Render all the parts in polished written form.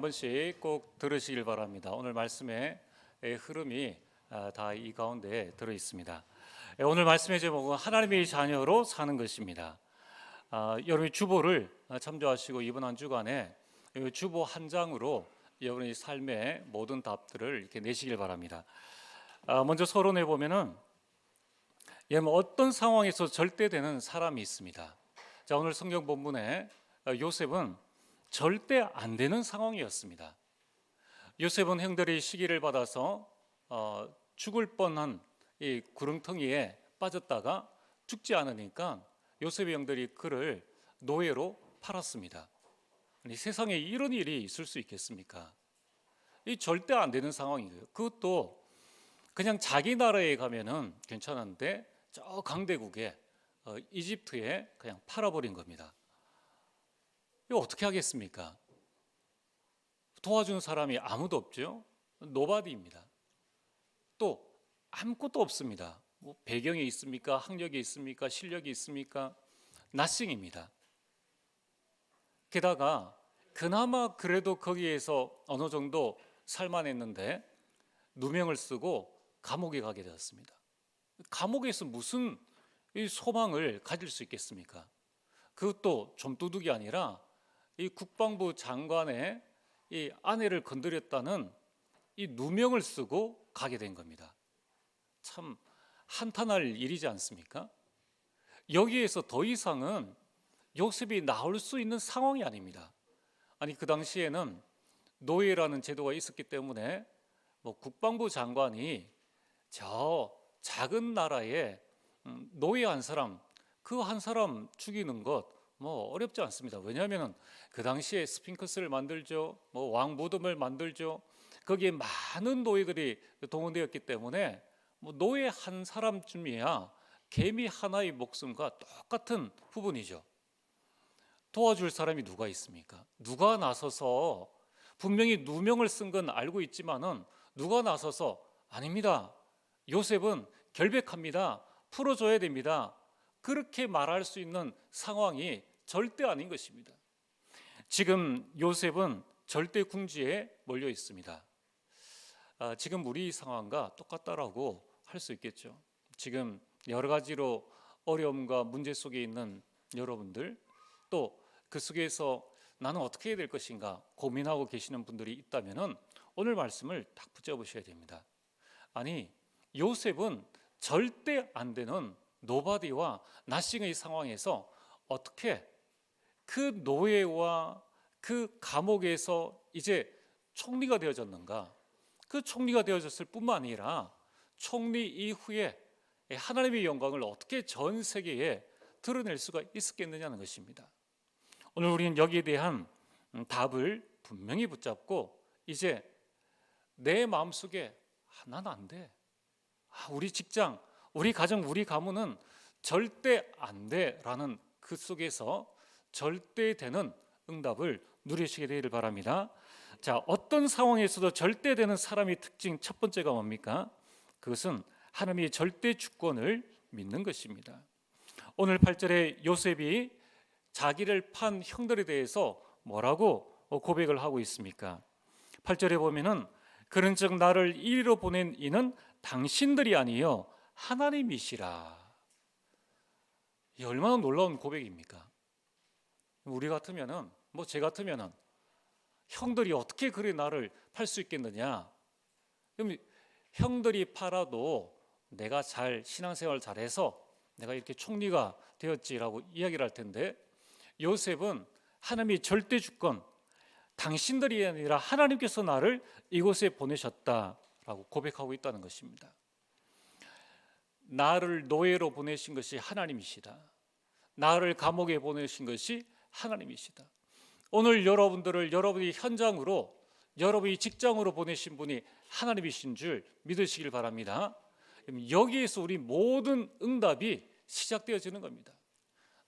한 번씩 꼭 들으시길 바랍니다. 오늘 말씀의 흐름이 다 이 가운데 들어 있습니다. 오늘 말씀의 제목은 하나님의 자녀로 사는 것입니다. 여러분이 주보를 참조하시고 이번 한 주간에 주보 한 장으로 여러분의 삶의 모든 답들을 이렇게 내시길 바랍니다. 먼저 서론에 보면은 여러분 어떤 상황에서 절대되는 사람이 있습니다. 자, 오늘 성경 본문에 요셉은 절대 안 되는 상황이었습니다. 요셉은 형들이 시기를 받아서 죽을 뻔한 이 구렁텅이에 빠졌다가 죽지 않으니까 요셉의 형들이 그를 노예로 팔았습니다. 아니, 세상에 이런 일이 있을 수 있겠습니까? 이 절대 안 되는 상황이에요. 그것도 그냥 자기 나라에 가면은 괜찮은데 저 강대국에 이집트에 그냥 팔아버린 겁니다. 이거 어떻게 하겠습니까? 도와주는 사람이 아무도 없죠. 노바디입니다. 또 아무것도 없습니다. 뭐 배경이 있습니까? 학력이 있습니까? 실력이 있습니까? nothing입니다. 게다가 그나마 그래도 거기에서 어느 정도 살만했는데 누명을 쓰고 감옥에 가게 되었습니다. 감옥에서 무슨 소망을 가질 수 있겠습니까? 그것도 좀도둑이 아니라 이 국방부 장관의 이 아내를 건드렸다는 이 누명을 쓰고 가게 된 겁니다. 참 한탄할 일이지 않습니까? 여기에서 더 이상은 요셉이 나올 수 있는 상황이 아닙니다. 아니, 그 당시에는 노예라는 제도가 있었기 때문에 뭐 국방부 장관이 저 작은 나라에 노예 한 사람, 그 한 사람 죽이는 것 뭐 어렵지 않습니다. 왜냐하면 그 당시에 스핑크스를 만들죠, 뭐 왕무덤을 만들죠. 거기에 많은 노예들이 동원되었기 때문에 뭐 노예 한 사람쯤이야 개미 하나의 목숨과 똑같은 부분이죠. 도와줄 사람이 누가 있습니까? 누가 나서서 분명히 누명을 쓴 건 알고 있지만은 누가 나서서 아닙니다. 요셉은 결백합니다. 풀어줘야 됩니다. 그렇게 말할 수 있는 상황이 절대 아닌 것입니다. 지금 요셉은 절대 궁지에 몰려 있습니다. 지금 우리 상황과 똑같다라고 할 수 있겠죠. 지금 여러 가지로 어려움과 문제 속에 있는 여러분들, 또 그 속에서 나는 어떻게 해야 될 것인가 고민하고 계시는 분들이 있다면 오늘 말씀을 딱 붙잡으셔야 됩니다. 아니, 요셉은 절대 안 되는 노바디와 나싱의 상황에서 어떻게 그 노예와 그 감옥에서 이제 총리가 되어졌는가? 그 총리가 되어졌을 뿐만 아니라 총리 이후에 하나님의 영광을 어떻게 전 세계에 드러낼 수가 있었겠느냐는 것입니다. 오늘 우리는 여기에 대한 답을 분명히 붙잡고 이제 내 마음속에 난 안 돼. 우리 직장, 우리 가정, 우리 가문은 절대 안 돼라는 그 속에서 절대 되는 응답을 누리시게 되기를 바랍니다. 자, 어떤 상황에서도 절대 되는 사람의 특징 첫 번째가 뭡니까? 그것은 하나님의 절대 주권을 믿는 것입니다. 오늘 8절에 요셉이 자기를 판 형들에 대해서 뭐라고 고백을 하고 있습니까? 8절에 보면은 그런즉 나를 이리로 보낸 이는 당신들이 아니요 하나님이시라. 이 얼마나 놀라운 고백입니까? 우리 같으면은 뭐 제 같으면은 형들이 어떻게 그래 나를 팔 수 있겠느냐? 그럼 형들이 팔아도 내가 잘 신앙생활 잘해서 내가 이렇게 총리가 되었지라고 이야기를 할 텐데 요셉은 하나님의 절대 주권, 당신들이 아니라 하나님께서 나를 이곳에 보내셨다라고 고백하고 있다는 것입니다. 나를 노예로 보내신 것이 하나님이시다. 나를 감옥에 보내신 것이 하나님이시다. 오늘 여러분들을 여러분이 현장으로, 여러분이 직장으로 보내신 분이 하나님이신 줄 믿으시길 바랍니다. 여기에서 우리 모든 응답이 시작되어지는 겁니다.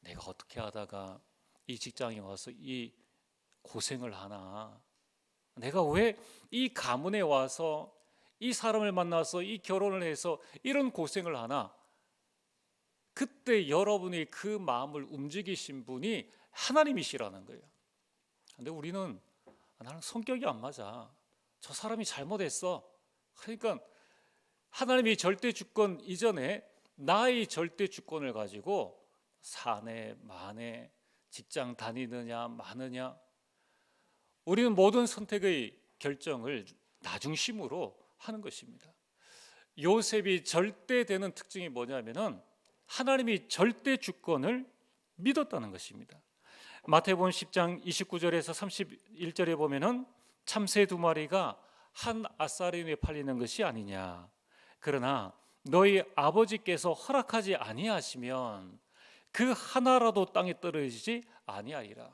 내가 어떻게 하다가 이 직장에 와서 이 고생을 하나? 내가 왜 이 가문에 와서 이 사람을 만나서 이 결혼을 해서 이런 고생을 하나? 그때 여러분이 그 마음을 움직이신 분이 하나님이시라는 거예요. 근데 우리는 나랑 성격이 안 맞아. 저 사람이 잘못했어. 그러니까 하나님이 절대 주권 이전에 나의 절대 주권을 가지고 사내, 마내, 직장 다니느냐 마느냐, 우리는 모든 선택의 결정을 나 중심으로 하는 것입니다. 요셉이 절대되는 특징이 뭐냐면은 하나님이 절대 주권을 믿었다는 것입니다. 마태복음 10장 29절에서 31절에 보면은 참새 2마리가 한 아사리온에 팔리는 것이 아니냐. 그러나 너희 아버지께서 허락하지 아니하시면 그 하나라도 땅에 떨어지지 아니하리라.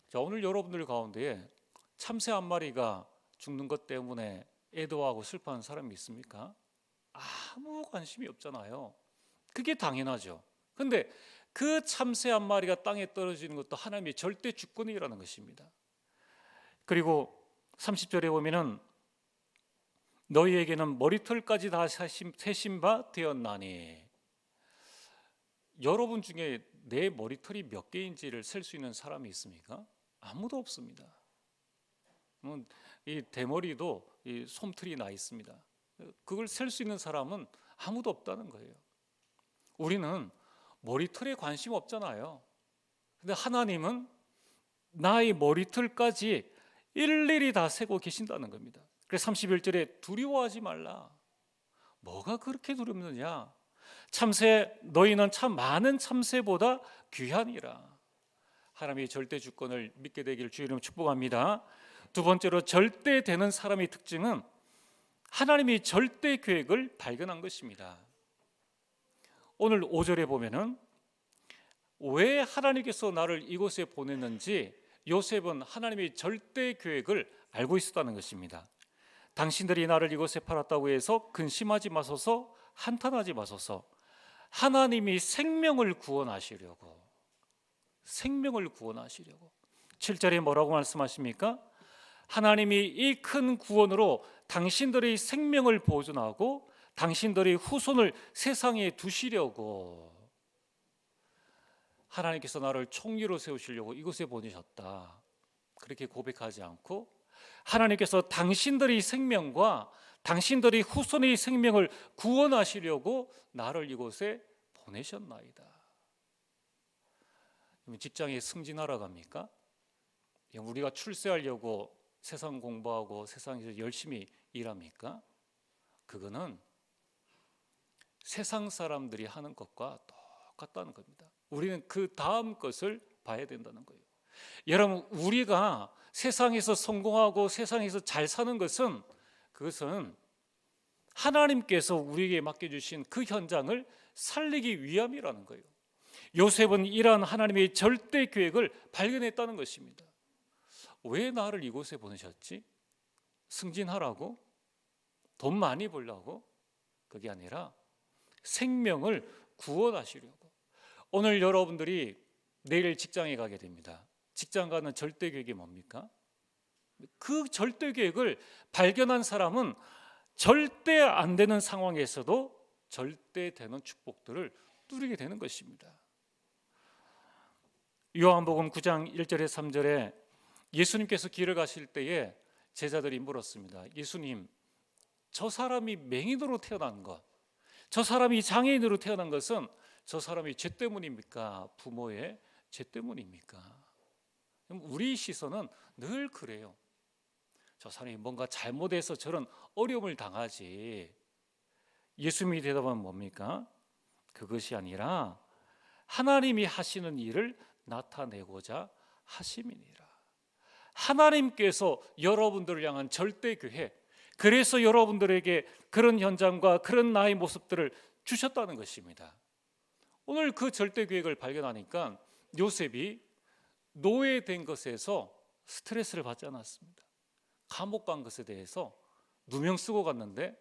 자, 오늘 여러분들 가운데 참새 한 마리가 죽는 것 때문에 애도하고 슬퍼하는 사람이 있습니까? 아무 관심이 없잖아요. 그게 당연하죠. 근데 그 참새 한 마리가 땅에 떨어지는 것도 하나님의 절대 주권이라는 것입니다. 그리고 30절에 보면은 너희에게는 머리털까지 다 세신 바 되었나니, 여러분 중에 내 머리털이 몇 개인지를 셀 수 있는 사람이 있습니까? 아무도 없습니다. 이 대머리도 이 솜털이 나 있습니다. 그걸 셀 수 있는 사람은 아무도 없다는 거예요. 우리는 머리털에 관심 없잖아요. 근데 하나님은 나의 머리털까지 일일이 다 세고 계신다는 겁니다. 그래서 31절에 두려워하지 말라. 뭐가 그렇게 두렵느냐? 참새, 너희는 참 많은 참새보다 귀하니라. 하나님의 절대 주권을 믿게 되기를 주의 이름으로 축복합니다. 두 번째로, 절대 되는 사람의 특징은 하나님이 절대 계획을 발견한 것입니다. 오늘 5절에 보면은 왜 하나님께서 나를 이곳에 보냈는지 요셉은 하나님의 절대 계획을 알고 있었다는 것입니다. 당신들이 나를 이곳에 팔았다고 해서 근심하지 마소서, 한탄하지 마소서. 하나님이 생명을 구원하시려고 7절에 뭐라고 말씀하십니까? 하나님이 이 큰 구원으로 당신들의 생명을 보존하고 당신들의 후손을 세상에 두시려고 하나님께서 나를 총리로 세우시려고 이곳에 보내셨다. 그렇게 고백하지 않고 하나님께서 당신들의 생명과 당신들의 후손의 생명을 구원하시려고 나를 이곳에 보내셨나이다. 직장에 승진하러 갑니까? 우리가 출세하려고 세상 공부하고 세상에서 열심히 일합니까? 그거는 세상 사람들이 하는 것과 똑같다는 겁니다. 우리는 그 다음 것을 봐야 된다는 거예요. 여러분, 우리가 세상에서 성공하고 세상에서 잘 사는 것은, 그것은 하나님께서 우리에게 맡겨주신 그 현장을 살리기 위함이라는 거예요. 요셉은 이러한 하나님의 절대 계획을 발견했다는 것입니다. 왜 나를 이곳에 보내셨지? 승진하라고? 돈 많이 벌라고? 그게 아니라 생명을 구원하시려고. 오늘 여러분들이 내일 직장에 가게 됩니다. 직장 가는 절대 계획이 뭡니까? 그 절대 계획을 발견한 사람은 절대 안 되는 상황에서도 절대 되는 축복들을 누리게 되는 것입니다. 요한복음 9장 1절에 3절에 예수님께서 길을 가실 때에 제자들이 물었습니다. 예수님, 저 사람이 맹인으로 태어난 것, 저 사람이 장애인으로 태어난 것은 저 사람이 죄 때문입니까? 부모의 죄 때문입니까? 우리 시선은 늘 그래요. 저 사람이 뭔가 잘못해서 저런 어려움을 당하지. 예수님이 대답하면 뭡니까? 그것이 아니라 하나님이 하시는 일을 나타내고자 하심이니라. 하나님께서 여러분들을 향한 절대 계획, 그래서 여러분들에게 그런 현장과 그런 나의 모습들을 주셨다는 것입니다. 오늘 그 절대 계획을 발견하니까 요셉이 노예된 것에서 스트레스를 받지 않았습니다. 감옥 간 것에 대해서 누명 쓰고 갔는데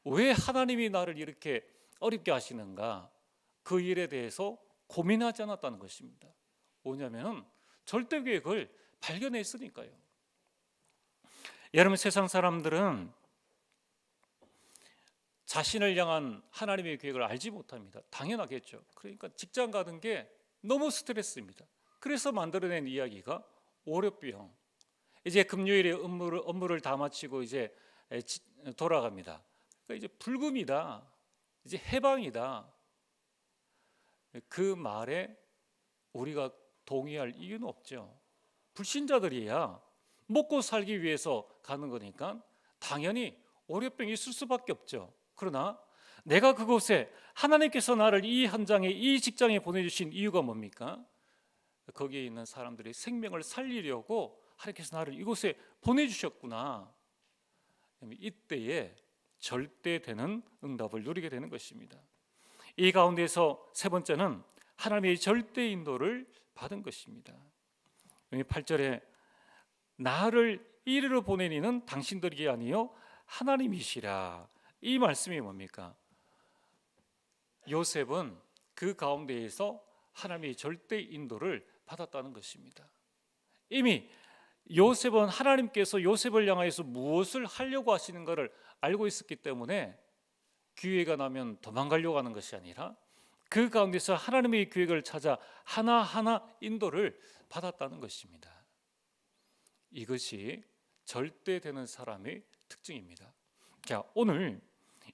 왜 하나님이 나를 이렇게 어렵게 하시는가, 그 일에 대해서 고민하지 않았다는 것입니다. 뭐냐면 절대 계획을 발견했으니까요. 여러분, 세상 사람들은 자신을 향한 하나님의 계획을 알지 못합니다. 당연하겠죠. 그러니까 직장 가는 게 너무 스트레스입니다. 그래서 만들어낸 이야기가 월요병, 이제 금요일에 업무를 다 마치고 이제 돌아갑니다. 그러니까 이제 불금이다, 이제 해방이다. 그 말에 우리가 동의할 이유는 없죠. 불신자들이야 먹고 살기 위해서 가는 거니까 당연히 월요병이 있을 수밖에 없죠. 그러나 내가 그곳에 하나님께서 나를 이 현장에, 이 직장에 보내주신 이유가 뭡니까? 거기에 있는 사람들의 생명을 살리려고 하나님께서 나를 이곳에 보내주셨구나. 이때에 절대되는 응답을 누리게 되는 것입니다. 이 가운데서 세 번째는 하나님의 절대 인도를 받은 것입니다. 8절에 나를 이리로 보내니는 당신들이 아니요 하나님이시라. 이 말씀이 뭡니까? 요셉은 그 가운데에서 하나님의 절대 인도를 받았다는 것입니다. 이미 요셉은 하나님께서 요셉을 향하여서 무엇을 하려고 하시는 것을 알고 있었기 때문에 기회가 나면 도망가려고 하는 것이 아니라 그 가운데서 하나님의 계획을 찾아 하나하나 인도를 받았다는 것입니다. 이것이 절대되는 사람의 특징입니다. 자, 오늘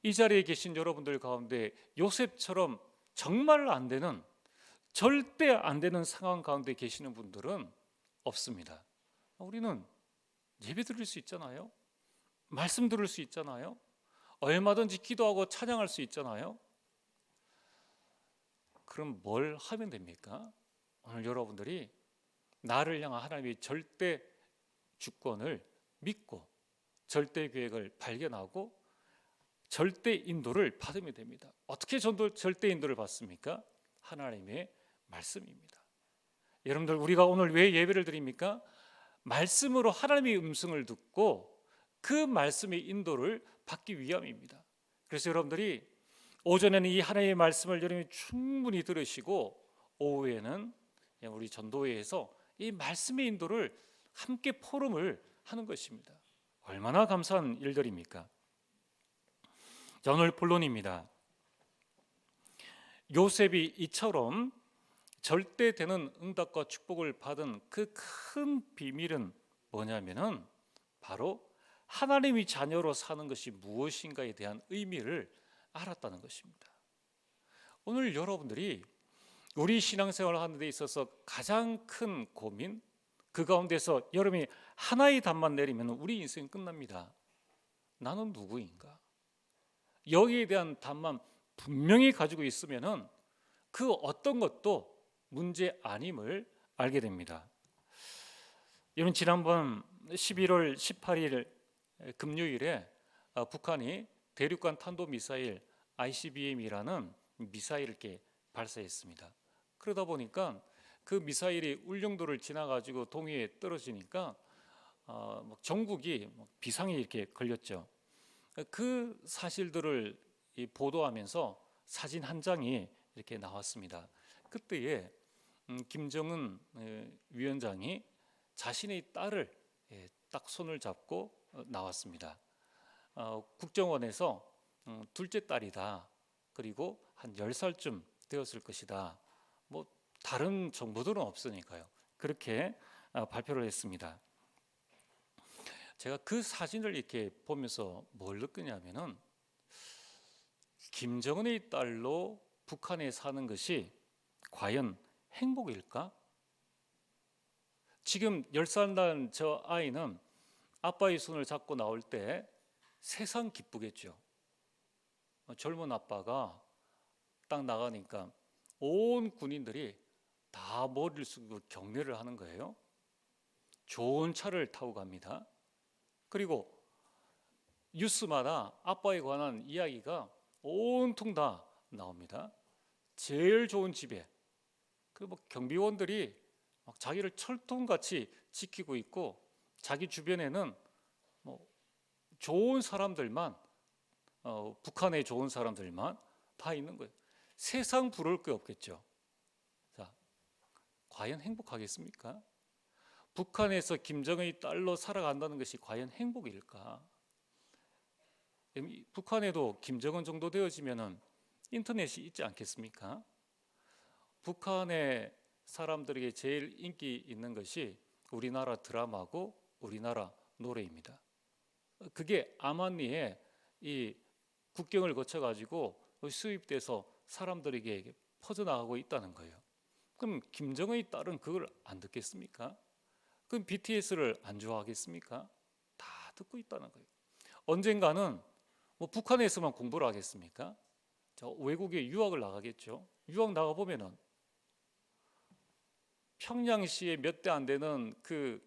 이 자리에 계신 여러분들 가운데 요셉처럼 정말 안 되는, 절대 안 되는 상황 가운데 계시는 분들은 없습니다. 우리는 예배 드릴 수 있잖아요. 말씀 들을 수 있잖아요. 얼마든지 기도하고 찬양할 수 있잖아요. 그럼 뭘 하면 됩니까? 오늘 여러분들이 나를 향한 하나님의 절대 주권을 믿고 절대 계획을 발견하고 절대 인도를 받으면 됩니다. 어떻게 절대 인도를 받습니까? 하나님의 말씀입니다. 여러분들, 우리가 오늘 왜 예배를 드립니까? 말씀으로 하나님의 음성을 듣고 그 말씀의 인도를 받기 위함입니다. 그래서 여러분들이 오전에는 이 하나님의 말씀을 여러분이 충분히 들으시고 오후에는 우리 전도회에서 이 말씀의 인도를 함께 포럼을 하는 것입니다. 얼마나 감사한 일들입니까? 자, 오늘 본론입니다. 요셉이 이처럼 절대되는 응답과 축복을 받은 그 큰 비밀은 뭐냐면은 바로 하나님의 자녀로 사는 것이 무엇인가에 대한 의미를 알았다는 것입니다. 오늘 여러분들이 우리 신앙생활을 하는 데 있어서 가장 큰 고민, 그 가운데서 여러분이 하나의 답만 내리면 우리 인생은 끝납니다. 나는 누구인가? 여기에 대한 답만 분명히 가지고 있으면은 그 어떤 것도 문제 아님을 알게 됩니다. 여러분, 지난번 11월 18일 금요일에 북한이 대륙간 탄도미사일 ICBM이라는 미사일을 이렇게 발사했습니다. 그러다 보니까 그 미사일이 울릉도를 지나가지고 동해에 떨어지니까 전국이 비상이 이렇게 걸렸죠. 그 사실들을 보도하면서 사진 한 장이 이렇게 나왔습니다. 그때에 김정은 위원장이 자신의 딸을 딱 손을 잡고 나왔습니다. 국정원에서 둘째 딸이다. 그리고 한 10살쯤 되었을 것이다. 뭐 다른 정보들은 없으니까요. 그렇게 발표를 했습니다. 제가 그 사진을 이렇게 보면서 뭘 느끼냐면은 김정은의 딸로 북한에 사는 것이 과연 행복일까? 지금 10살 난 저 아이는 아빠의 손을 잡고 나올 때 세상 기쁘겠죠. 젊은 아빠가 딱 나가니까 온 군인들이 다 머리를 숙이고 경례를 하는 거예요. 좋은 차를 타고 갑니다. 그리고 뉴스마다 아빠에 관한 이야기가 온통 다 나옵니다. 제일 좋은 집에 그 경비원들이 막 자기를 철통같이 지키고 있고 자기 주변에는 좋은 사람들만 북한의 좋은 사람들만 다 있는 거예요. 세상 부러울 게 없겠죠. 자, 과연 행복하겠습니까? 북한에서 김정은의 딸로 살아간다는 것이 과연 행복일까? 북한에도 김정은 정도 되어지면은 인터넷이 있지 않겠습니까? 북한의 사람들에게 제일 인기 있는 것이 우리나라 드라마고 우리나라 노래입니다. 그게 아마니에 이 국경을 거쳐가지고 수입돼서 사람들에게 퍼져나가고 있다는 거예요. 그럼 김정은의 딸은 그걸 안 듣겠습니까? 그럼 BTS를 안 좋아하겠습니까? 다 듣고 있다는 거예요. 언젠가는 뭐 북한에서만 공부를 하겠습니까? 외국에 유학을 나가겠죠. 유학 나가 보면은 평양시에 몇 대 안 되는 그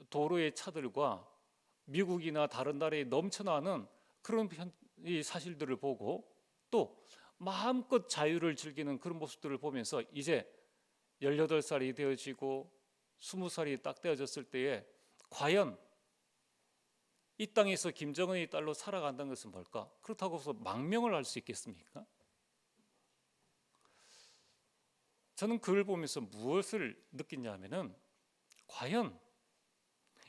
도로의 차들과 미국이나 다른 나라에 넘쳐나는 그런 이 사실들을 보고 또 마음껏 자유를 즐기는 그런 모습들을 보면서 이제 18살이 되어지고 20살이 딱 되어졌을 때에 과연 이 땅에서 김정은의 딸로 살아간다는 것은 뭘까? 그렇다고 해서 망명을 할 수 있겠습니까? 저는 그걸 보면서 무엇을 느끼냐면은 과연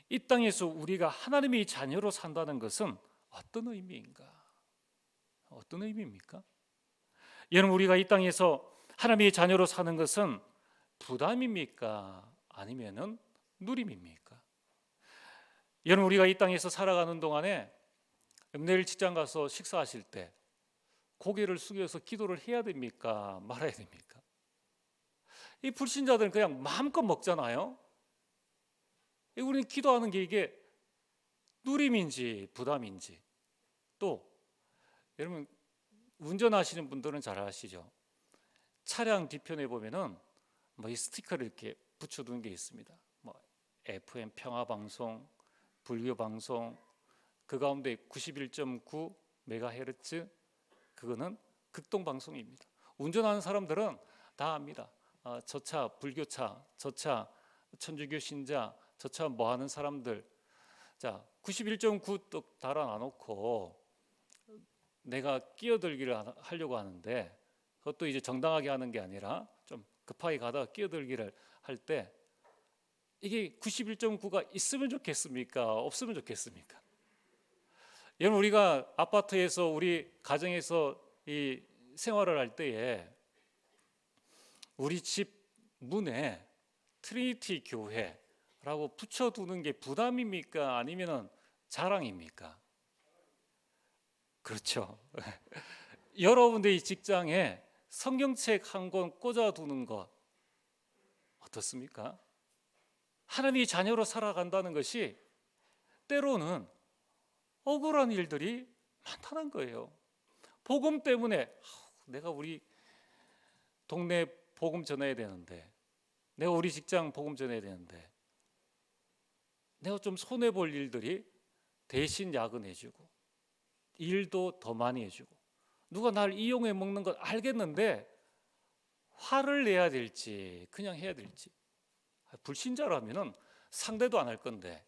이 땅에서 우리가 하나님의 자녀로 산다는 것은 어떤 의미인가? 어떤 의미입니까? 여러분, 우리가 이 땅에서 하나님의 자녀로 사는 것은 부담입니까? 아니면은 누림입니까? 여러분, 우리가 이 땅에서 살아가는 동안에 내일 직장 가서 식사하실 때 고개를 숙여서 기도를 해야 됩니까? 말아야 됩니까? 이 불신자들은 그냥 마음껏 먹잖아요. 우리는 기도하는 게 이게 누림인지 부담인지. 또 여러분, 운전하시는 분들은 잘 아시죠? 차량 뒤편에 보면은 뭐 이 스티커를 이렇게 붙여두는 게 있습니다. 뭐 FM 평화방송, 불교방송, 그 가운데 91.9 메가헤르츠, 그거는 극동방송입니다. 운전하는 사람들은 다 압니다. 저 차 불교차, 저 차 천주교 신자, 저 차 뭐 하는 사람들. 자, 91.9 또 달아놔놓고 내가 끼어들기를 하려고 하는데, 그것도 이제 정당하게 하는 게 아니라 좀 급하게 가다가 끼어들기를 할 때 이게 91.9가 있으면 좋겠습니까? 없으면 좋겠습니까? 여러분, 우리가 아파트에서 우리 가정에서 이 생활을 할 때에 우리 집 문에 트리니티 교회라고 붙여두는 게 부담입니까? 아니면 자랑입니까? 그렇죠. 여러분들의 직장에 성경책 한 권 꽂아두는 것 어떻습니까? 하나님의 자녀로 살아간다는 것이 때로는 억울한 일들이 많다는 거예요. 복음 때문에 내가 우리 동네 복음 전해야 되는데, 내가 우리 직장 복음 전해야 되는데, 내가 좀 손해볼 일들이 대신 야근해주고 일도 더 많이 해주고, 누가 날 이용해 먹는 걸 알겠는데 화를 내야 될지 그냥 해야 될지. 불신자라면은 상대도 안 할 건데,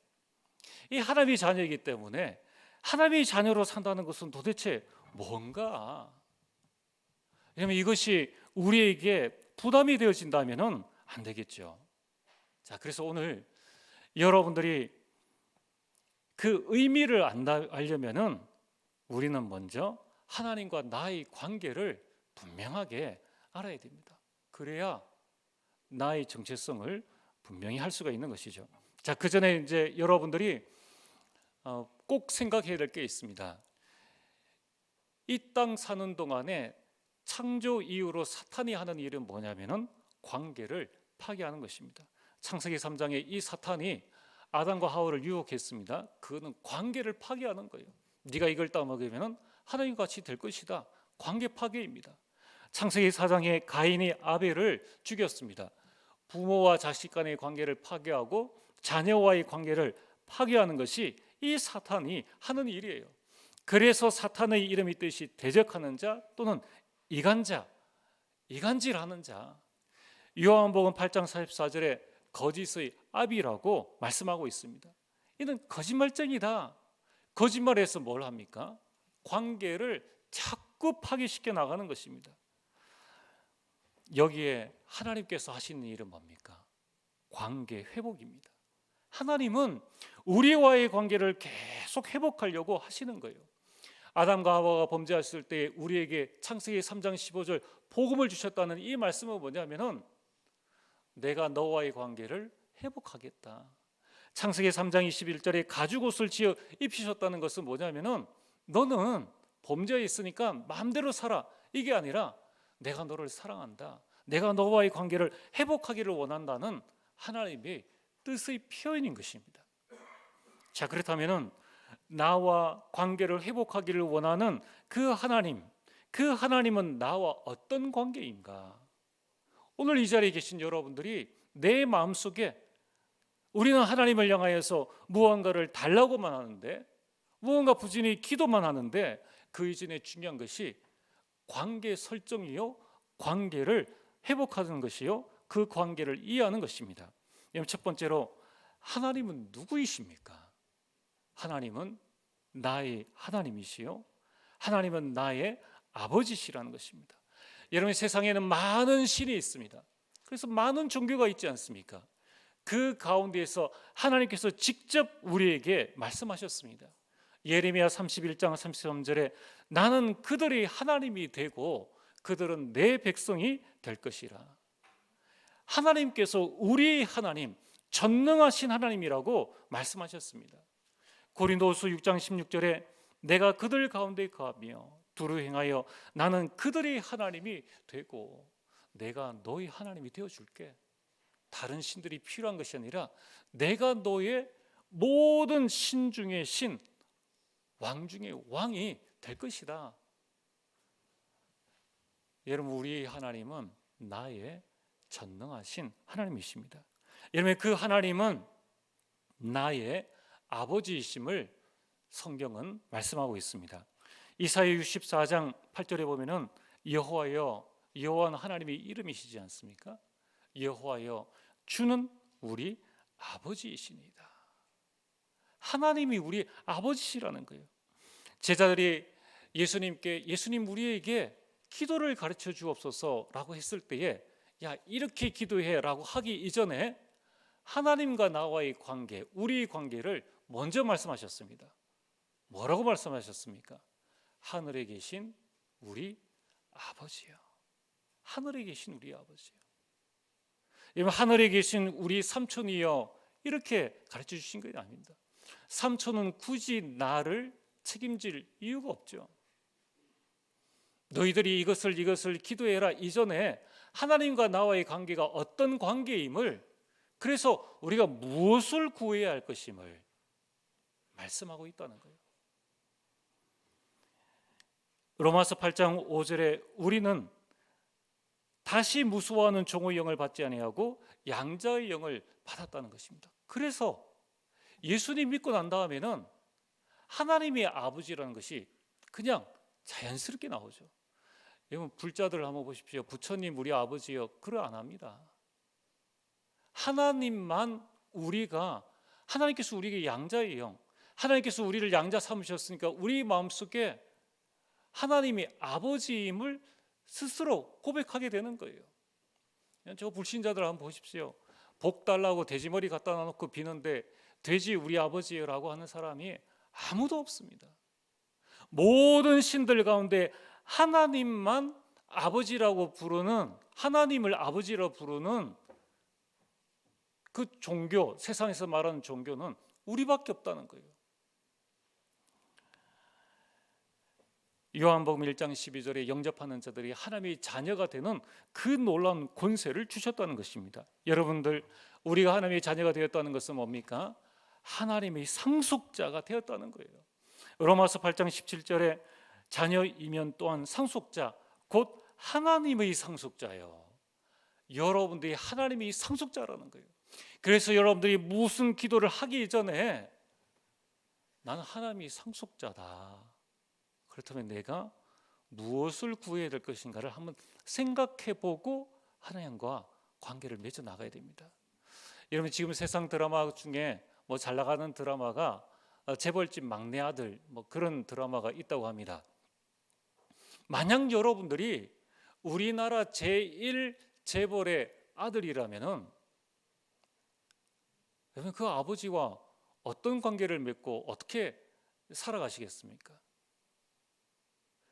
이 하나님의 자녀이기 때문에 하나님의 자녀로 산다는 것은 도대체 뭔가? 왜냐하면 이것이 우리에게 부담이 되어진다면은 안 되겠죠. 자, 그래서 오늘 여러분들이 그 의미를 알려면은 우리는 먼저 하나님과 나의 관계를 분명하게 알아야 됩니다. 그래야 나의 정체성을 분명히 할 수가 있는 것이죠. 자, 그 전에 이제 여러분들이 꼭 생각해야 될 게 있습니다. 이 땅 사는 동안에 창조 이후로 사탄이 하는 일은 뭐냐면은 관계를 파괴하는 것입니다. 창세기 3장에 이 사탄이 아담과 하와를 유혹했습니다. 그거는 관계를 파괴하는 거예요. 네가 이걸 따먹으면 하나님과 같이 될 것이다. 관계 파괴입니다. 창세기 4장에 가인이 아벨을 죽였습니다. 부모와 자식 간의 관계를 파괴하고 자녀와의 관계를 파괴하는 것이 이 사탄이 하는 일이에요. 그래서 사탄의 이름이 뜻이 대적하는 자 또는 이간자, 이간질하는 자. 요한복음 8장 44절에 거짓의 아비라고 말씀하고 있습니다. 이는 거짓말쟁이다. 거짓말해서 뭘 합니까? 관계를 자꾸 파괴시켜 나가는 것입니다. 여기에 하나님께서 하시는 일은 뭡니까? 관계 회복입니다. 하나님은 우리와의 관계를 계속 회복하려고 하시는 거예요. 아담과 하와가 범죄했을 때 우리에게 창세기 3장 15절 복음을 주셨다는 이 말씀은 뭐냐면은 내가 너와의 관계를 회복하겠다. 창세기 3장 21절에 가죽옷을 지어 입히셨다는 것은 뭐냐면은 너는 범죄에 있으니까 마음대로 살아, 이게 아니라 내가 너를 사랑한다, 내가 너와의 관계를 회복하기를 원한다는 하나님의 뜻의 표현인 것입니다. 자, 그렇다면은 나와 관계를 회복하기를 원하는 그 하나님은 나와 어떤 관계인가? 오늘 이 자리에 계신 여러분들이 내 마음속에 우리는 하나님을 향하여서 무언가를 달라고만 하는데, 무언가 부진히 기도만 하는데, 그 이전에 중요한 것이 관계 설정이요, 관계를 회복하는 것이요, 그 관계를 이해하는 것입니다. 첫 번째로, 하나님은 누구이십니까? 하나님은 나의 하나님이시요, 하나님은 나의 아버지시라는 것입니다. 여러분, 세상에는 많은 신이 있습니다. 그래서 많은 종교가 있지 않습니까? 그 가운데에서 하나님께서 직접 우리에게 말씀하셨습니다. 예레미야 31장 33절에 나는 그들이 하나님이 되고 그들은 내 백성이 될 것이라. 하나님께서 우리의 하나님, 전능하신 하나님이라고 말씀하셨습니다. 고린도후서 6장 16절에 내가 그들 가운데 거하며 두루 행하여 나는 그들의 하나님이 되고 내가 너희 하나님이 되어줄게. 다른 신들이 필요한 것이 아니라 내가 너의 모든 신 중의 신, 왕 중의 왕이 될 것이다. 여러분, 우리 하나님은 나의 전능하신 하나님이십니다. 여러분, 그 하나님은 나의 아버지이심을 성경은 말씀하고 있습니다. 이사야 64장 8절에 보면은 여호와여, 여호와는 하나님의 이름이시지 않습니까? 여호와여, 주는 우리 아버지이시니다. 하나님이 우리 아버지시라는 거예요. 제자들이 예수님 우리에게 기도를 가르쳐 주옵소서라고 했을 때에 야, 이렇게 기도해라고 하기 이전에 하나님과 나와의 관계, 우리의 관계를 먼저 말씀하셨습니다. 뭐라고 말씀하셨습니까? 하늘에 계신 우리 아버지요. 하늘에 계신 우리 아버지요. 여러분, 하늘에 계신 우리 삼촌이요, 이렇게 가르쳐 주신 건 아닙니다. 삼촌은 굳이 나를 책임질 이유가 없죠. 너희들이 이것을 기도해라 이전에 하나님과 나와의 관계가 어떤 관계임을, 그래서 우리가 무엇을 구해야 할 것임을 말씀하고 있다는 거예요. 로마서 8장 5절에 우리는 다시 무수와하는 종의 영을 받지 아니하고 양자의 영을 받았다는 것입니다. 그래서 예수님 믿고 난 다음에는 하나님의 아버지라는 것이 그냥 자연스럽게 나오죠. 여러분, 불자들 한번 보십시오. 부처님 우리 아버지요, 그러 안 합니다. 하나님만 하나님께서 우리에게 양자의 영, 하나님께서 우리를 양자 삼으셨으니까 우리 마음속에 하나님이 아버지임을 스스로 고백하게 되는 거예요. 저 불신자들 한번 보십시오. 복 달라고 돼지머리 갖다 놔놓고 비는데 돼지 우리 아버지라고 하는 사람이 아무도 없습니다. 모든 신들 가운데 하나님만 아버지라고 부르는, 하나님을 아버지라고 부르는 그 종교, 세상에서 말하는 종교는 우리밖에 없다는 거예요. 요한복음 1장 12절에 영접하는 자들이 하나님의 자녀가 되는 그 놀라운 권세를 주셨다는 것입니다. 여러분들, 우리가 하나님의 자녀가 되었다는 것은 뭡니까? 하나님의 상속자가 되었다는 거예요. 로마서 8장 17절에 자녀이면 또한 상속자, 곧 하나님의 상속자예요. 여러분들이 하나님의 상속자라는 거예요. 그래서 여러분들이 무슨 기도를 하기 전에 나는 하나님의 상속자다, 그렇다면 내가 무엇을 구해야 될 것인가를 한번 생각해보고 하나님과 관계를 맺어 나가야 됩니다. 여러분, 지금 세상 드라마 중에 잘 나가는 드라마가 재벌집 막내 아들 그런 드라마가 있다고 합니다. 만약 여러분들이 우리나라 제1 재벌의 아들이라면은 여러분, 그 아버지와 어떤 관계를 맺고 어떻게 살아가시겠습니까?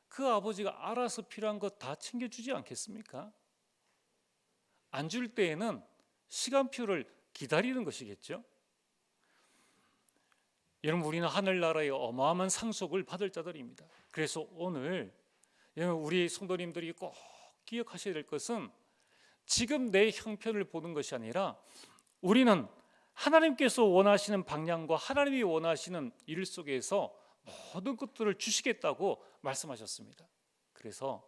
그 아버지가 알아서 필요한 것 다 챙겨주지 않겠습니까? 안 줄 때에는 시간표를 기다리는 것이겠죠. 여러분, 우리는 하늘나라의 어마어마한 상속을 받을 자들입니다. 그래서 오늘 우리 성도님들이 꼭 기억하셔야 될 것은 지금 내 형편을 보는 것이 아니라 우리는 하나님께서 원하시는 방향과 하나님이 원하시는 일 속에서 모든 것들을 주시겠다고 말씀하셨습니다. 그래서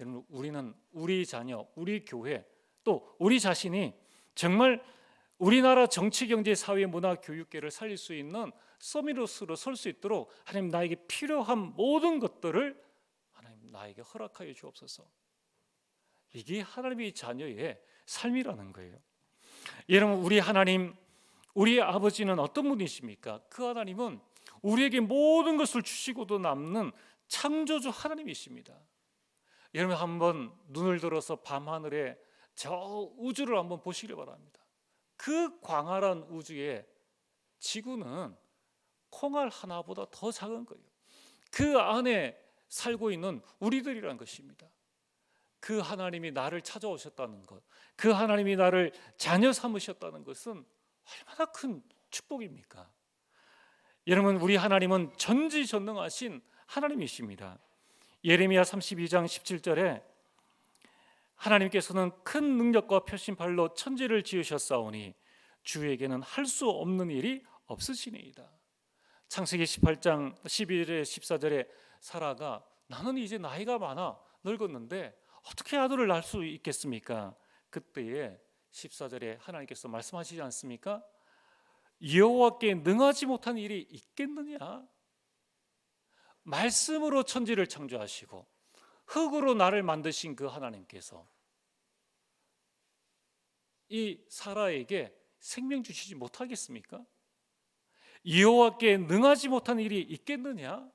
여러분, 우리는 우리 자녀, 우리 교회, 또 우리 자신이 정말 우리나라 정치, 경제, 사회, 문화, 교육계를 살릴 수 있는 서밋으로 설 수 있도록 하나님 나에게 필요한 모든 것들을 하나님 나에게 허락하여 주옵소서. 이게 하나님의 자녀의 삶이라는 거예요. 여러분, 우리 하나님, 우리 아버지는 어떤 분이십니까? 그 하나님은 우리에게 모든 것을 주시고도 남는 창조주 하나님이십니다. 여러분, 한번 눈을 들어서 밤하늘에 저 우주를 한번 보시길 바랍니다. 그 광활한 우주에 지구는 콩알 하나보다 더 작은 거예요. 그 안에 살고 있는 우리들이란 것입니다. 그 하나님이 나를 찾아오셨다는 것, 그 하나님이 나를 자녀 삼으셨다는 것은 얼마나 큰 축복입니까? 여러분, 우리 하나님은 전지전능하신 하나님이십니다. 예레미야 32장 17절에 하나님께서는 큰 능력과 표심팔로 천지를 지으셨사오니 주에게는 할 수 없는 일이 없으시니이다. 창세기 18장 11절에 14절에 사라가 나는 이제 나이가 많아 늙었는데 어떻게 아들을 낳을 수 있겠습니까? 그때에 14절에 하나님께서 말씀하시지 않습니까? 여호와께 능하지 못한 일이 있겠느냐? 말씀으로 천지를 창조하시고 흙으로 나를 만드신 그 하나님께서 이 사라에게 생명 주시지 못하겠습니까? 여호와께 능하지 못한 일이 있겠느냐?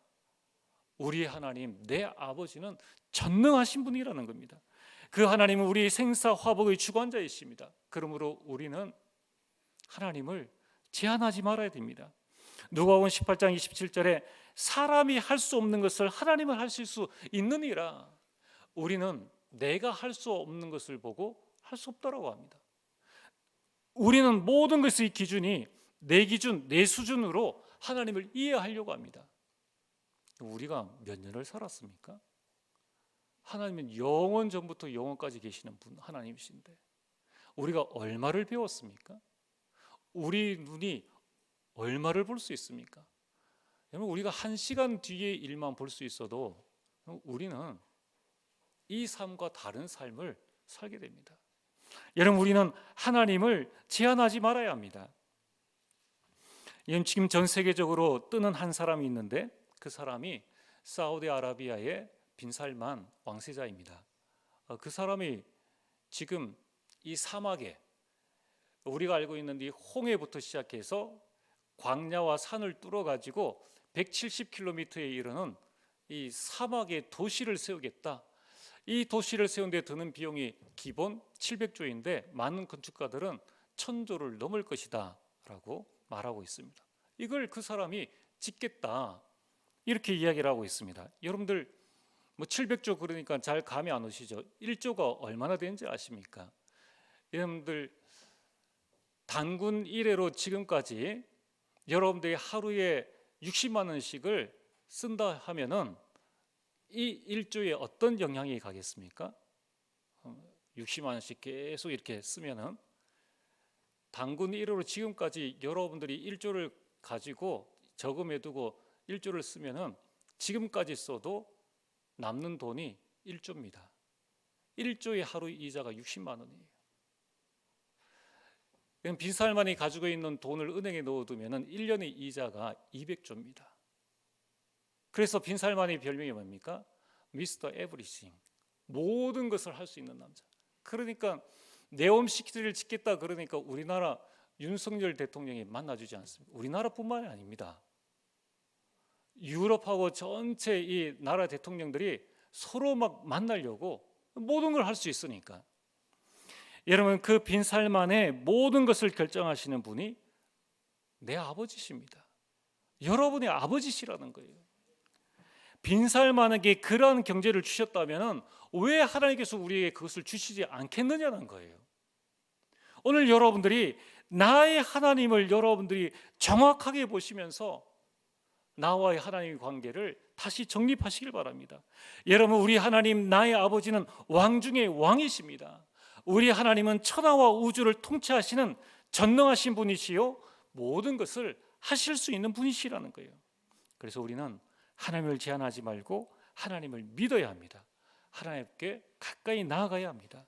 우리 하나님, 내 아버지는 전능하신 분이라는 겁니다. 그 하나님은 우리 생사 화복의 주관자이십니다. 그러므로 우리는 하나님을 제한하지 말아야 됩니다. 누가복음 18장 27절에 사람이 할 수 없는 것을 하나님은 하실 수 있느니라. 우리는 내가 할 수 없는 것을 보고 할 수 없다라고 합니다. 우리는 모든 것의 기준이 내 기준, 내 수준으로 하나님을 이해하려고 합니다. 우리가 몇 년을 살았습니까? 하나님은 영원 전부터 영원까지 계시는 분 하나님이신데 우리가 얼마를 배웠습니까? 우리 눈이 얼마를 볼 수 있습니까? 여러분, 우리가 1시간 뒤의 일만 볼 수 있어도 우리는 이 삶과 다른 삶을 살게 됩니다. 여러분, 우리는 하나님을 제한하지 말아야 합니다. 지금 전 세계적으로 뜨는 한 사람이 있는데 그 사람이 사우디아라비아의 빈살만 왕세자입니다. 그 사람이 지금 이 사막에 우리가 알고 있는 이 홍해부터 시작해서 광야와 산을 뚫어 가지고 170km에 이르는 이 사막의 도시를 세우겠다. 이 도시를 세운 데 드는 비용이 기본 700조인데 많은 건축가들은 1000조를 넘을 것이다 라고 말하고 있습니다. 이걸 그 사람이 짓겠다 이렇게 이야기를 하고 있습니다. 여러분들 700조 그러니까 잘 감이 안 오시죠? 1조가 얼마나 되는지 아십니까? 여러분들 단군 이래로 지금까지 여러분들이 하루에 60만 원씩을 쓴다 하면은 이 1조에 어떤 영향이 가겠습니까? 60만 원씩 계속 이렇게 쓰면은 단군 1호로 지금까지 여러분들이 1조를 가지고 저금해두고 1조를 쓰면은 지금까지 써도 남는 돈이 1조입니다. 1조의 하루 이자가 60만 원이에요. 빈살만이 가지고 있는 돈을 은행에 넣어두면은 1년의 이자가 200조입니다. 그래서 빈살만의 별명이 뭡니까? 미스터 에브리싱, 모든 것을 할 수 있는 남자. 그러니까 네옴시티를 짓겠다 그러니까 우리나라 윤석열 대통령이 만나주지 않습니다. 우리나라뿐만이 아닙니다. 유럽하고 전체 이 나라 대통령들이 서로 막 만나려고 모든 걸 할 수 있으니까. 여러분, 그 빈살만의 모든 것을 결정하시는 분이 내 아버지십니다. 여러분의 아버지시라는 거예요. 빈살만에게 그러한 경제를 주셨다면 왜 하나님께서 우리에게 그것을 주시지 않겠느냐는 거예요. 오늘 여러분들이 나의 하나님을 여러분들이 정확하게 보시면서 나와의 하나님의 관계를 다시 정립하시길 바랍니다. 여러분, 우리 하나님 나의 아버지는 왕 중의 왕이십니다. 우리 하나님은 천하와 우주를 통치하시는 전능하신 분이시요 모든 것을 하실 수 있는 분이시라는 거예요. 그래서 우리는 하나님을 제한하지 말고 하나님을 믿어야 합니다. 하나님께 가까이 나아가야 합니다.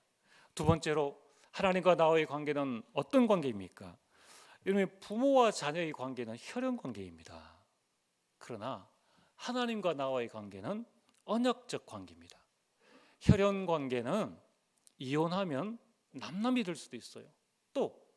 두 번째로, 하나님과 나와의 관계는 어떤 관계입니까? 여러분, 부모와 자녀의 관계는 혈연 관계입니다. 그러나 하나님과 나와의 관계는 언약적 관계입니다. 혈연 관계는 이혼하면 남남이 될 수도 있어요. 또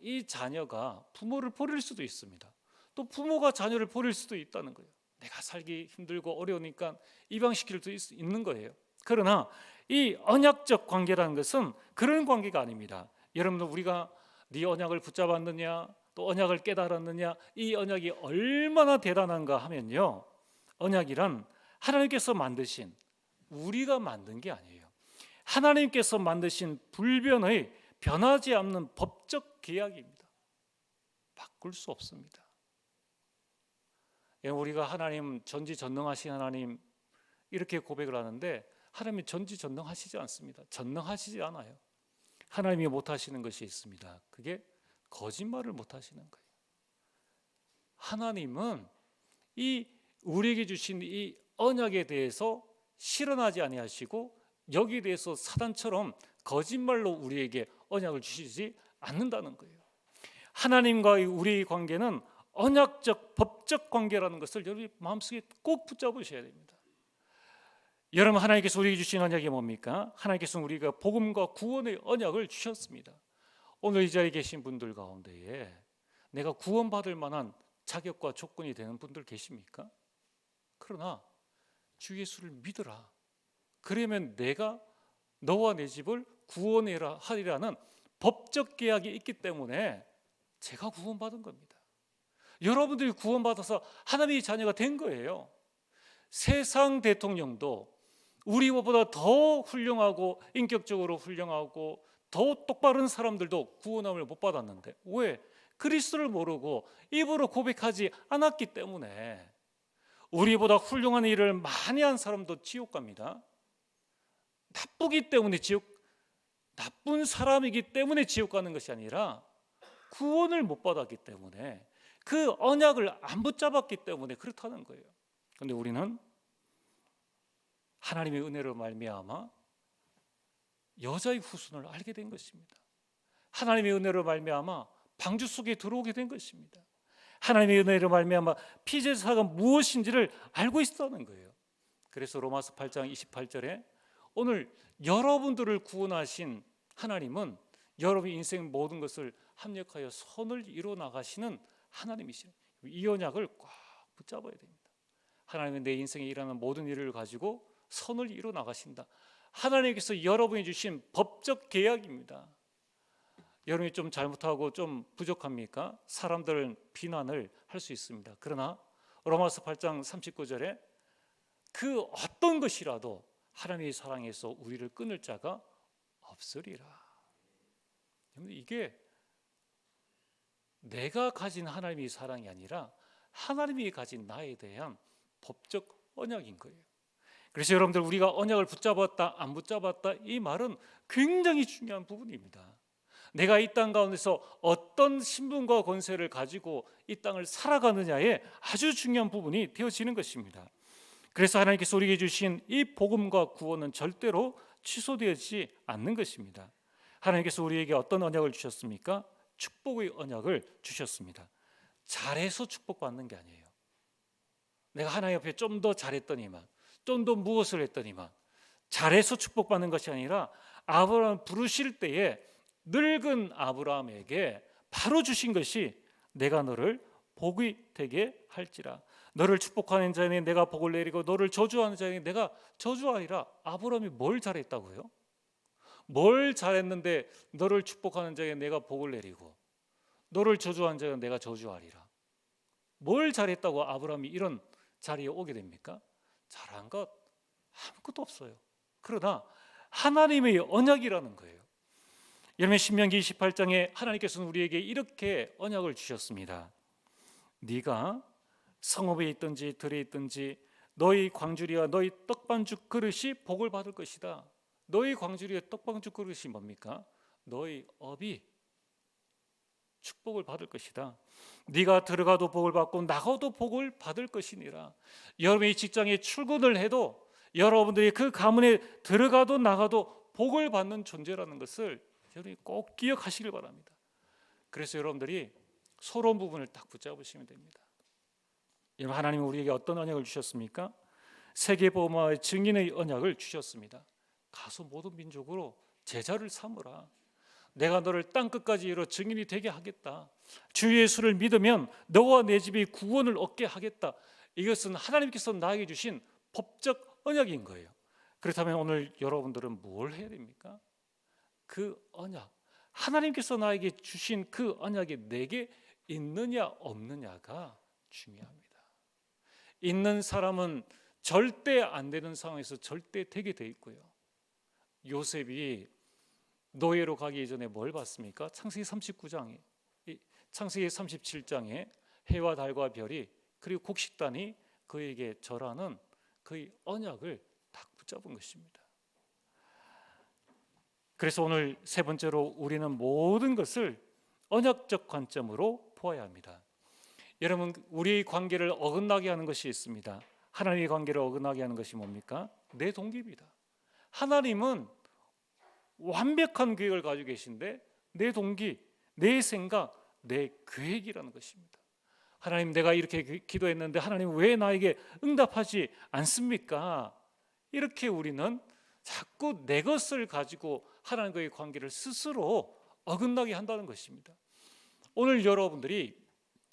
이 자녀가 부모를 버릴 수도 있습니다. 또 부모가 자녀를 버릴 수도 있다는 거예요. 내가 살기 힘들고 어려우니까 이방시킬 수 있는 거예요. 그러나 이 언약적 관계라는 것은 그런 관계가 아닙니다. 여러분들, 우리가 네 언약을 붙잡았느냐, 또 언약을 깨달았느냐, 이 언약이 얼마나 대단한가 하면요, 언약이란 하나님께서 만드신, 우리가 만든 게 아니에요. 하나님께서 만드신 불변의 변하지 않는 법적 계약입니다. 바꿀 수 없습니다. 우리가 하나님, 전지전능하신 하나님 이렇게 고백을 하는데, 하나님이 전지전능하시지 않습니다. 전능하시지 않아요. 하나님이 못하시는 것이 있습니다. 그게 거짓말을 못하시는 거예요. 하나님은 이 우리에게 주신 이 언약에 대해서 실현하지 아니하시고, 여기에 대해서 사단처럼 거짓말로 우리에게 언약을 주시지 않는다는 거예요. 하나님과의 우리의 관계는 언약적, 법적 관계라는 것을 여러분이 마음속에 꼭 붙잡으셔야 됩니다. 여러분, 하나님께서 우리에게 주신 언약이 뭡니까? 하나님께서는 우리가 복음과 구원의 언약을 주셨습니다. 오늘 이 자리에 계신 분들 가운데에 내가 구원받을 만한 자격과 조건이 되는 분들 계십니까? 그러나 주 예수를 믿어라. 그러면 내가 너와 내 집을 구원해라 하리라는 법적 계약이 있기 때문에 제가 구원받은 겁니다. 여러분들이 구원받아서 하나님의 자녀가 된 거예요. 세상 대통령도 우리보다 더 훌륭하고 인격적으로 훌륭하고 더 똑바른 사람들도 구원함을 못 받았는데, 왜? 그리스도를 모르고 입으로 고백하지 않았기 때문에. 우리보다 훌륭한 일을 많이 한 사람도 지옥 갑니다. 나쁘기 때문에 나쁜 사람이기 때문에 지옥 가는 것이 아니라 구원을 못 받았기 때문에, 그 언약을 안 붙잡았기 때문에 그렇다는 거예요. 그런데 우리는 하나님의 은혜로 말미암아 여자의 후손을 알게 된 것입니다. 하나님의 은혜로 말미암아 방주 속에 들어오게 된 것입니다. 하나님의 은혜로 말미암아 피제사가 무엇인지를 알고 있었다는 거예요. 그래서 로마서 8장 28절에 오늘 여러분들을 구원하신 하나님은 여러분의 인생 모든 것을 합력하여 선을 이루어 나가시는 하나님이시죠. 이 언약을 꽉 붙잡아야 됩니다. 하나님은 내 인생에 일어나는 모든 일을 가지고 선을 이루어 나가신다. 하나님께서 여러분이 주신 법적 계약입니다. 여러분이 좀 잘못하고 좀 부족합니까? 사람들은 비난을 할 수 있습니다. 그러나 로마서 8장 39절에 그 어떤 것이라도 하나님의 사랑에서 우리를 끊을 자가 없으리라. 이게 내가 가진 하나님의 사랑이 아니라 하나님이 가진 나에 대한 법적 언약인 거예요. 그래서 여러분들, 우리가 언약을 붙잡았다 안 붙잡았다, 이 말은 굉장히 중요한 부분입니다. 내가 이 땅 가운데서 어떤 신분과 권세를 가지고 이 땅을 살아가느냐에 아주 중요한 부분이 되어지는 것입니다. 그래서 하나님께서 우리에게 주신 이 복음과 구원은 절대로 취소되지 않는 것입니다. 하나님께서 우리에게 어떤 언약을 주셨습니까? 축복의 언약을 주셨습니다. 잘해서 축복받는 게 아니에요. 내가 하나님 앞에 좀 더 잘했더니만, 좀 더 무엇을 했더니만, 잘해서 축복받는 것이 아니라 아브라함 부르실 때에 늙은 아브라함에게 바로 주신 것이 내가 너를 복이 되게 할지라. 너를 축복하는 자에게 내가 복을 내리고 너를 저주하는 자에게 내가 저주하리라. 아브라함이 뭘 잘했다고요? 뭘 잘했는데 너를 축복하는 자에게 내가 복을 내리고 너를 저주하는 자에게 내가 저주하리라. 뭘 잘했다고 아브라함이 이런 자리에 오게 됩니까? 잘한 것 아무것도 없어요. 그러나 하나님의 언약이라는 거예요. 여러분 신명기 28장에 하나님께서는 우리에게 이렇게 언약을 주셨습니다. 네가 성읍에 있든지 들에 있든지 너희 광주리와 너희 떡반죽 그릇이 복을 받을 것이다. 너희 광주리의 떡반죽 그릇이 뭡니까? 너희 업이 축복을 받을 것이다. 네가 들어가도 복을 받고 나가도 복을 받을 것이니라. 여러분이 직장에 출근을 해도 여러분들이 그 가문에 들어가도 나가도 복을 받는 존재라는 것을 여러분이 꼭 기억하시길 바랍니다. 그래서 여러분들이 서러운 부분을 딱 붙잡으시면 됩니다. 여러분 하나님은 우리에게 어떤 언약을 주셨습니까? 세계복음화의 증인의 언약을 주셨습니다. 가서 모든 민족으로 제자를 삼으라. 내가 너를 땅끝까지 이뤄 증인이 되게 하겠다. 주 예수를 믿으면 너와 내 집이 구원을 얻게 하겠다. 이것은 하나님께서 나에게 주신 법적 언약인 거예요. 그렇다면 오늘 여러분들은 뭘 해야 됩니까? 그 언약, 하나님께서 나에게 주신 그 언약이 내게 있느냐 없느냐가 중요합니다. 있는 사람은 절대 안 되는 상황에서 절대 되게 돼 있고요. 요셉이 노예로 가기 이전에 뭘 봤습니까? 창세기 39장에, 창세기 37장에 해와 달과 별이 그리고 곡식단이 그에게 절하는 그의 언약을 딱 붙잡은 것입니다. 그래서 오늘 세 번째로 우리는 모든 것을 언약적 관점으로 보아야 합니다. 여러분 우리의 관계를 어긋나게 하는 것이 있습니다. 하나님의 관계를 어긋나게 하는 것이 뭡니까? 내 동기입니다. 하나님은 완벽한 계획을 가지고 계신데 내 동기, 내 생각, 내 계획이라는 것입니다. 하나님 내가 이렇게 기도했는데 하나님 왜 나에게 응답하지 않습니까? 이렇게 우리는 자꾸 내 것을 가지고 하나님과의 관계를 스스로 어긋나게 한다는 것입니다. 오늘 여러분들이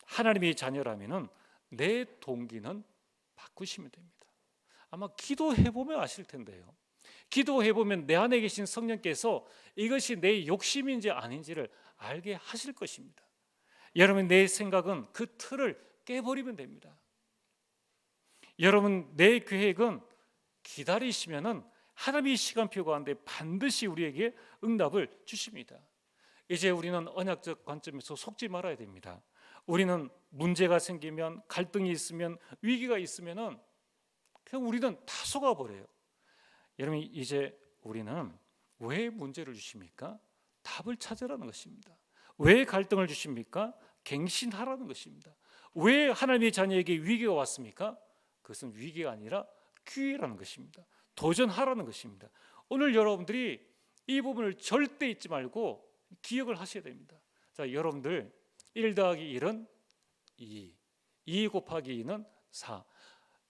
하나님의 자녀라면은 내 동기는 바꾸시면 됩니다. 아마 기도해보면 아실 텐데요. 기도해보면 내 안에 계신 성령께서 이것이 내 욕심인지 아닌지를 알게 하실 것입니다. 여러분 내 생각은 그 틀을 깨버리면 됩니다. 여러분 내 계획은 기다리시면은 하나님의 시간표 가운데 반드시 우리에게 응답을 주십니다. 이제 우리는 언약적 관점에서 속지 말아야 됩니다. 우리는 문제가 생기면 갈등이 있으면 위기가 있으면은 그냥 우리는 다 속아버려요. 여러분 이제 우리는 왜 문제를 주십니까? 답을 찾으라는 것입니다. 왜 갈등을 주십니까? 갱신하라는 것입니다. 왜 하나님의 자녀에게 위기가 왔습니까? 그것은 위기가 아니라 기회라는 것입니다. 도전하라는 것입니다. 오늘 여러분들이 이 부분을 절대 잊지 말고 기억을 하셔야 됩니다. 자, 여러분들 1 더하기 1은 2, 2 곱하기 2는 4.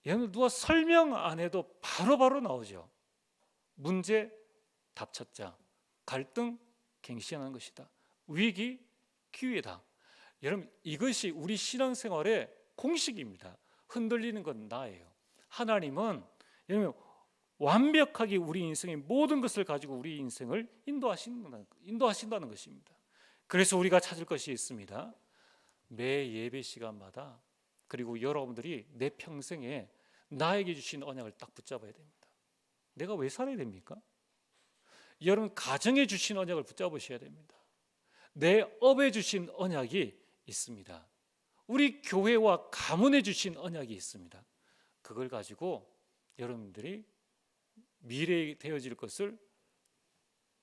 여러분 누가 설명 안 해도 바로바로 나오죠. 문제 답 찾자, 갈등 갱신하는 것이다, 위기 기회다. 여러분 이것이 우리 신앙생활의 공식입니다. 흔들리는 건 나예요. 하나님은 여러분 완벽하게 우리 인생의 모든 것을 가지고 우리 인생을 인도하신다는 것입니다. 그래서 우리가 찾을 것이 있습니다. 매 예배 시간마다 그리고 여러분들이 내 평생에 나에게 주신 언약을 딱 붙잡아야 됩니다. 내가 왜 살아야 됩니까? 여러분 가정에 주신 언약을 붙잡으셔야 됩니다. 내 업에 주신 언약이 있습니다. 우리 교회와 가문에 주신 언약이 있습니다. 그걸 가지고 여러분들이 미래에 되어질 것을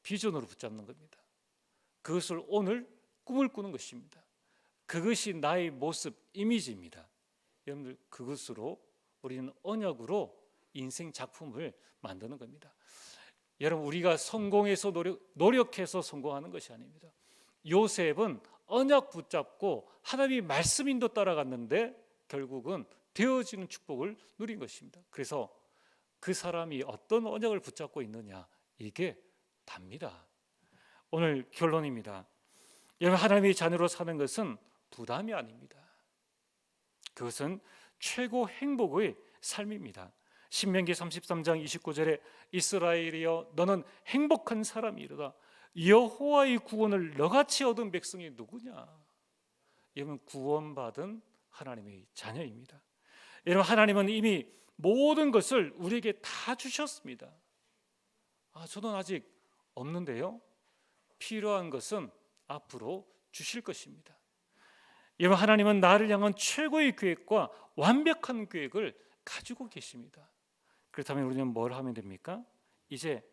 비전으로 붙잡는 겁니다. 그것을 오늘 꿈을 꾸는 것입니다. 그것이 나의 모습, 이미지입니다. 여러분들 그것으로 우리는 언약으로 인생 작품을 만드는 겁니다. 여러분 우리가 성공해서 노력해서 성공하는 것이 아닙니다. 요셉은 언약 붙잡고 하나님의 말씀 인도 따라갔는데 결국은 되어지는 축복을 누린 것입니다. 그래서 그 사람이 어떤 언약을 붙잡고 있느냐 이게 답니다. 오늘 결론입니다. 여러분 하나님의 자녀로 사는 것은 부담이 아닙니다. 그것은 최고 행복의 삶입니다. 신명기 33장 29절에 이스라엘이여 너는 행복한 사람이로다. 여호와의 구원을 너같이 얻은 백성이 누구냐? 여러분 구원받은 하나님의 자녀입니다. 여러분 하나님은 이미 모든 것을 우리에게 다 주셨습니다. 저는 아직 없는데요. 필요한 것은 앞으로 주실 것입니다. 여러분, 하나님은 나를 향한 최고의 계획과 완벽한 계획을 가지고 계십니다. 그렇다면 우리는 뭘 하면 됩니까? 이제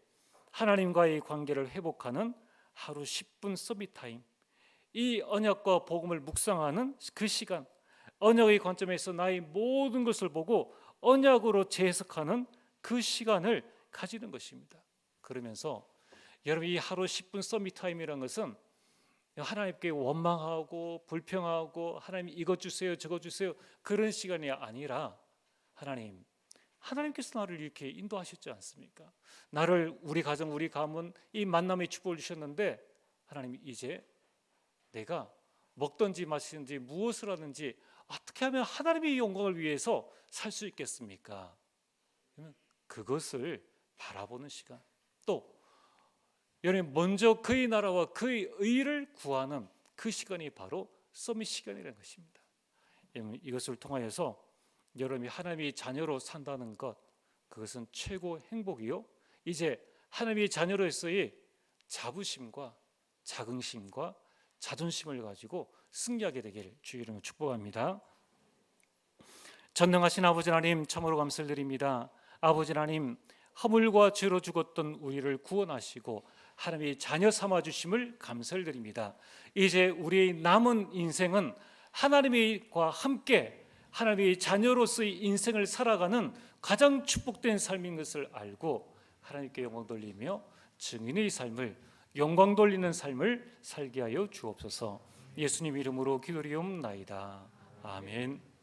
하나님과의 관계를 회복하는 하루 10분 서밋 타임, 이 언약과 복음을 묵상하는 그 시간, 언약의 관점에서 나의 모든 것을 보고 언약으로 재해석하는 그 시간을 가지는 것입니다. 그러면서 여러분, 이 하루 10분 서밋 타임이라는 것은 하나님께 원망하고 불평하고 하나님 이것 주세요 저것 주세요 그런 시간이 아니라, 하나님께서 나를 이렇게 인도하셨지 않습니까? 나를, 우리 가정, 우리 가문, 이 만남의 축복을 주셨는데, 하나님, 이제 내가 먹든지 마시든지 무엇을 하든지 어떻게 하면 하나님의 영광을 위해서 살 수 있겠습니까? 그것을 바라보는 시간, 또 여러분, 먼저 그의 나라와 그의 의를 구하는 그 시간이 바로 서밋 시간이라는 것입니다. 이것을 통하여서 여러분이 하나님의 자녀로 산다는 것, 그것은 최고 행복이요, 이제 하나님의 자녀로서의 자부심과 자긍심과 자존심을 가지고 승리하게 되기를 주의 이름으로 축복합니다. 전능하신 아버지 하나님, 참으로 감사를 드립니다. 아버지 하나님, 허물과 죄로 죽었던 우리를 구원하시고 하나님의 자녀 삼아 주심을 감사를 드립니다. 이제 우리의 남은 인생은 하나님과 함께 하나님의 자녀로서의 인생을 살아가는 가장 축복된 삶인 것을 알고 하나님께 영광 돌리며 증인의 삶을, 영광 돌리는 삶을 살게 하여 주옵소서. 예수님 이름으로 기도리옵나이다. 아멘.